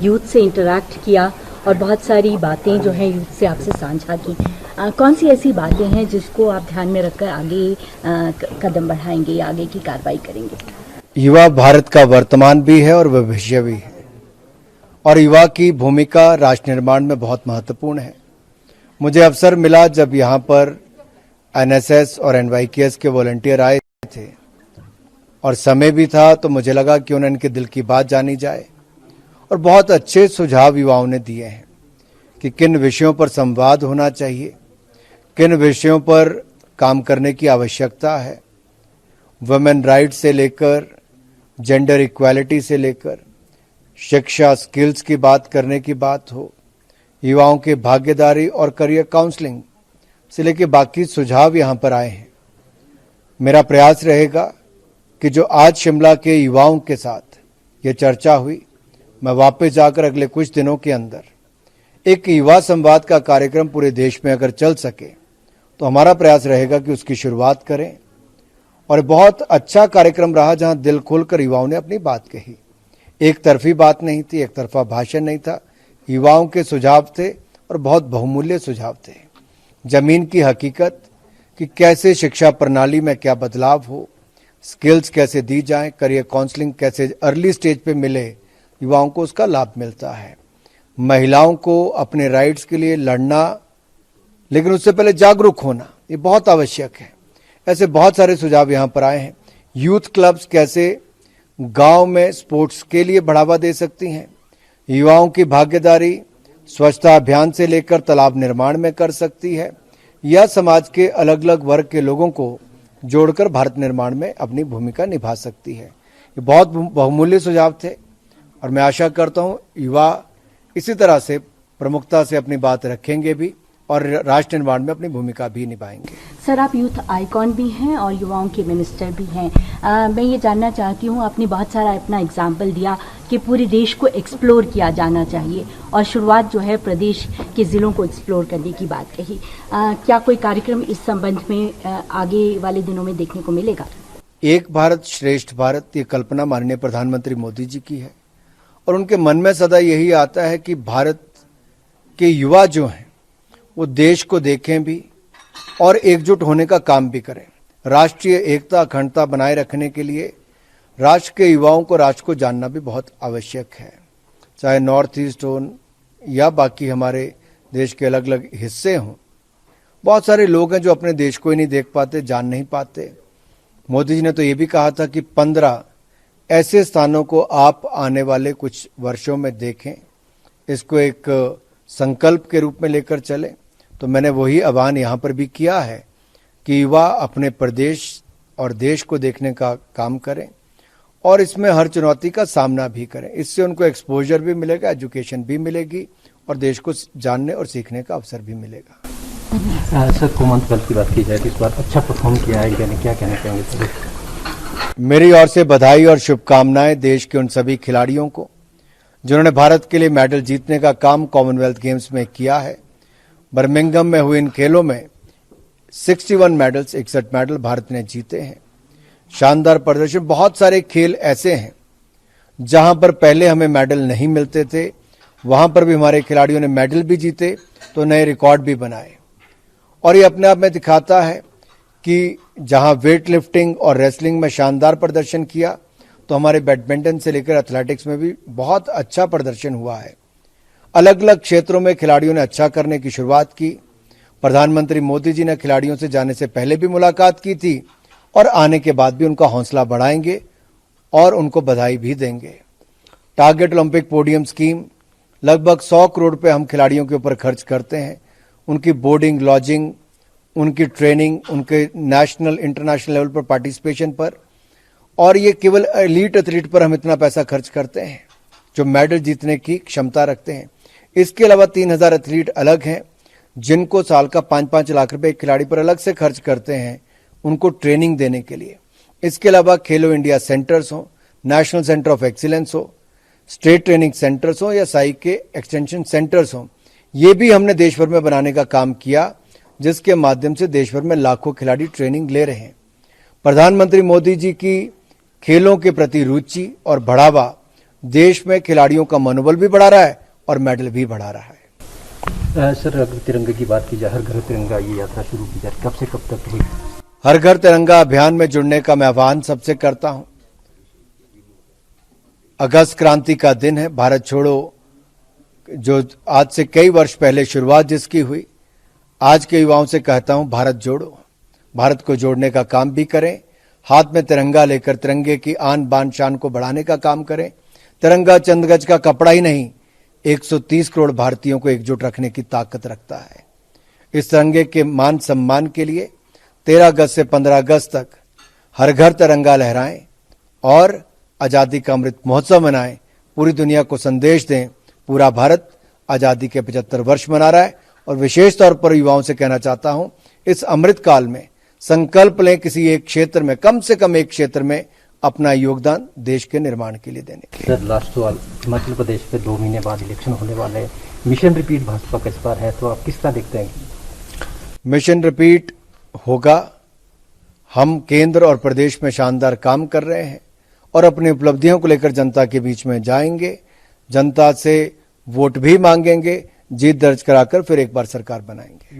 Youth से interact किया और बहुत सारी बातें जो हैं यूथ से आपसे साझा की। कौन सी ऐसी बातें हैं जिसको आप ध्यान में रखकर आगे कदम बढ़ाएंगे या आगे की कार्रवाई करेंगे? युवा भारत का वर्तमान भी है और भविष्य भी है, और युवा की भूमिका राष्ट्र निर्माण में बहुत महत्वपूर्ण है। मुझे अवसर मिला जब यहाँ पर एनएसएस और एनवाईकेएस के वॉलंटियर आए थे और समय भी था, तो मुझे लगा कि उन्हें इनके दिल की बात जानी जाए, और बहुत अच्छे सुझाव युवाओं ने दिए हैं कि किन विषयों पर संवाद होना चाहिए, किन विषयों पर काम करने की आवश्यकता है। वुमेन राइट्स से लेकर जेंडर इक्वालिटी से लेकर शिक्षा स्किल्स की बात करने की बात हो, युवाओं की भागीदारी और करियर काउंसलिंग से लेकर बाकी सुझाव यहाँ पर आए हैं। मेरा प्रयास रहेगा कि जो आज शिमला के युवाओं के साथ ये चर्चा हुई, मैं वापस जाकर अगले कुछ दिनों के अंदर एक युवा संवाद का कार्यक्रम पूरे देश में अगर चल सके तो हमारा प्रयास रहेगा कि उसकी शुरुआत करें। और बहुत अच्छा कार्यक्रम रहा जहां दिल खोलकर युवाओं ने अपनी बात कही। एक तरफी बात नहीं थी, एक तरफा भाषण नहीं था, युवाओं के सुझाव थे और बहुत बहुमूल्य सुझाव थे। जमीन की हकीकत कि कैसे शिक्षा प्रणाली में क्या बदलाव हो, स्किल्स कैसे दी जाएं, करियर काउंसलिंग कैसे अर्ली स्टेज पे मिले, युवाओं को उसका लाभ मिलता है। महिलाओं को अपने राइट्स के लिए लड़ना, लेकिन उससे पहले जागरूक होना, ये बहुत आवश्यक है। ऐसे बहुत सारे सुझाव यहाँ पर आए हैं। यूथ क्लब्स कैसे गांव में स्पोर्ट्स के लिए बढ़ावा दे सकती हैं, युवाओं की भागीदारी स्वच्छता अभियान से लेकर तालाब निर्माण में कर सकती है, या समाज के अलग अलग वर्ग के लोगों को जोड़कर भारत निर्माण में अपनी भूमिका निभा सकती है। ये बहुत बहुमूल्य सुझाव थे और मैं आशा करता हूँ युवा इसी तरह से प्रमुखता से अपनी बात रखेंगे भी और राष्ट्र निर्माण में अपनी भूमिका भी निभाएंगे। सर, आप यूथ आइकॉन भी हैं और युवाओं के मिनिस्टर भी हैं। मैं ये जानना चाहती हूँ, आपने बहुत सारा अपना एग्जाम्पल दिया कि पूरे देश को एक्सप्लोर किया जाना चाहिए और शुरुआत जो है प्रदेश के ज़िलों को एक्सप्लोर करने की बात कही। क्या कोई कार्यक्रम इस संबंध में आगे वाले दिनों में देखने को मिलेगा? एक भारत श्रेष्ठ भारत, ये कल्पना माननीय प्रधानमंत्री मोदी जी की है और उनके मन में सदा यही आता है कि भारत के युवा जो हैं वो देश को देखें भी और एकजुट होने का काम भी करें। राष्ट्रीय एकता अखंडता बनाए रखने के लिए राष्ट्र के युवाओं को राष्ट्र को जानना भी बहुत आवश्यक है। चाहे नॉर्थ ईस्ट हो या बाकी हमारे देश के अलग अलग हिस्से हों, बहुत सारे लोग हैं जो अपने देश को ही नहीं देख पाते, जान नहीं पाते। मोदी जी ने तो ये भी कहा था कि 15 ऐसे स्थानों को आप आने वाले कुछ वर्षों में देखें, इसको एक संकल्प के रूप में लेकर चलें। तो मैंने वही आह्वान यहाँ पर भी किया है कि युवा अपने प्रदेश और देश को देखने का काम करें और इसमें हर चुनौती का सामना भी करें। इससे उनको एक्सपोजर भी मिलेगा, एजुकेशन भी मिलेगी और देश को जानने और सीखने का अवसर भी मिलेगा। सर, कॉमनवेल्थ की बात की जाए तो इस बार अच्छा परफॉर्म किया है, क्या कहना चाहेंगे सर? मेरी ओर से बधाई और शुभकामनाएं देश के उन सभी खिलाड़ियों को जिन्होंने भारत के लिए मेडल जीतने का काम कॉमनवेल्थ गेम्स में किया है। बर्मिंघम में हुए इन खेलों में 61 मेडल्स 61 मेडल भारत ने जीते हैं। शानदार प्रदर्शन। बहुत सारे खेल ऐसे हैं जहां पर पहले हमें मेडल नहीं मिलते थे, वहां पर भी हमारे खिलाड़ियों ने मेडल भी जीते तो नए रिकॉर्ड भी बनाए। और ये अपने आप में दिखाता है कि जहां वेट लिफ्टिंग और रेसलिंग में शानदार प्रदर्शन किया, तो हमारे बैडमिंटन से लेकर एथलेटिक्स में भी बहुत अच्छा प्रदर्शन हुआ है। अलग अलग क्षेत्रों में खिलाड़ियों ने अच्छा करने की शुरुआत की। प्रधानमंत्री मोदी जी ने खिलाड़ियों से जाने से पहले भी मुलाकात की थी और आने के बाद भी उनका हौसला बढ़ाएंगे और उनको बधाई भी देंगे। टारगेट ओलंपिक पोडियम स्कीम, लगभग 100 करोड़ रुपए हम खिलाड़ियों के ऊपर खर्च करते हैं। उनकी बोर्डिंग, लॉजिंग, उनकी ट्रेनिंग, उनके नेशनल इंटरनेशनल लेवल पर पार्टिसिपेशन पर, और ये केवल एलीट एथलीट पर हम इतना पैसा खर्च करते हैं जो मेडल जीतने की क्षमता रखते हैं। इसके अलावा 3000 एथलीट अलग हैं जिनको साल का 5-5 लाख रुपए एक खिलाड़ी पर अलग से खर्च करते हैं उनको ट्रेनिंग देने के लिए। इसके अलावा खेलो इंडिया सेंटर्स हो, नेशनल सेंटर ऑफ एक्सीलेंस हो, स्टेट ट्रेनिंग सेंटर्स हो या साई के एक्सटेंशन सेंटर्स हो, ये भी हमने देश भर में बनाने का काम किया, जिसके माध्यम से देश भर में लाखों खिलाड़ी ट्रेनिंग ले रहे हैं। प्रधानमंत्री मोदी जी की खेलों के प्रति रुचि और बढ़ावा देश में खिलाड़ियों का मनोबल भी बढ़ा रहा है और मेडल भी बढ़ा रहा है। सर अगर तिरंगे की बात की जाए, हर घर तिरंगा ये यात्रा शुरू की जाए, कब से कब तक हुई? हर घर तिरंगा अभियान में जुड़ने का मैं आह्वान सबसे करता हूं। अगस्त क्रांति का दिन है, भारत छोड़ो जो आज से कई वर्ष पहले शुरुआत जिसकी हुई, आज के युवाओं से कहता हूं भारत जोड़ो। भारत को जोड़ने का काम भी करें, हाथ में तिरंगा लेकर तिरंगे की आन बान शान को बढ़ाने का काम करें। तिरंगा चंद गज का कपड़ा ही नहीं, 130 करोड़ भारतीयों को एकजुट रखने की ताकत रखता है। इस तिरंगे के मान सम्मान के लिए 13 अगस्त से 15 अगस्त तक हर घर तिरंगा लहराएं और आजादी का अमृत महोत्सव मनाएं। पूरी दुनिया को संदेश दें, पूरा भारत आजादी के 75 वर्ष मना रहा है। और विशेष तौर पर युवाओं से कहना चाहता हूं, इस अमृत काल में संकल्प लें किसी एक क्षेत्र में, कम से कम एक क्षेत्र में अपना योगदान देश के निर्माण के लिए देने के लिए। सर लास्ट सवाल, हिमाचल प्रदेश पे 2 महीने बाद इलेक्शन होने वाले हैं, मिशन रिपीट भाजपा का इस बार है, तो आप किस तरह देखते हैं? मिशन रिपीट होगा। हम केंद्र और प्रदेश में शानदार काम कर रहे हैं और अपनी उपलब्धियों को लेकर जनता के बीच में जाएंगे, जनता से वोट भी मांगेंगे, जीत दर्ज कराकर फिर एक बार सरकार बनाएंगे।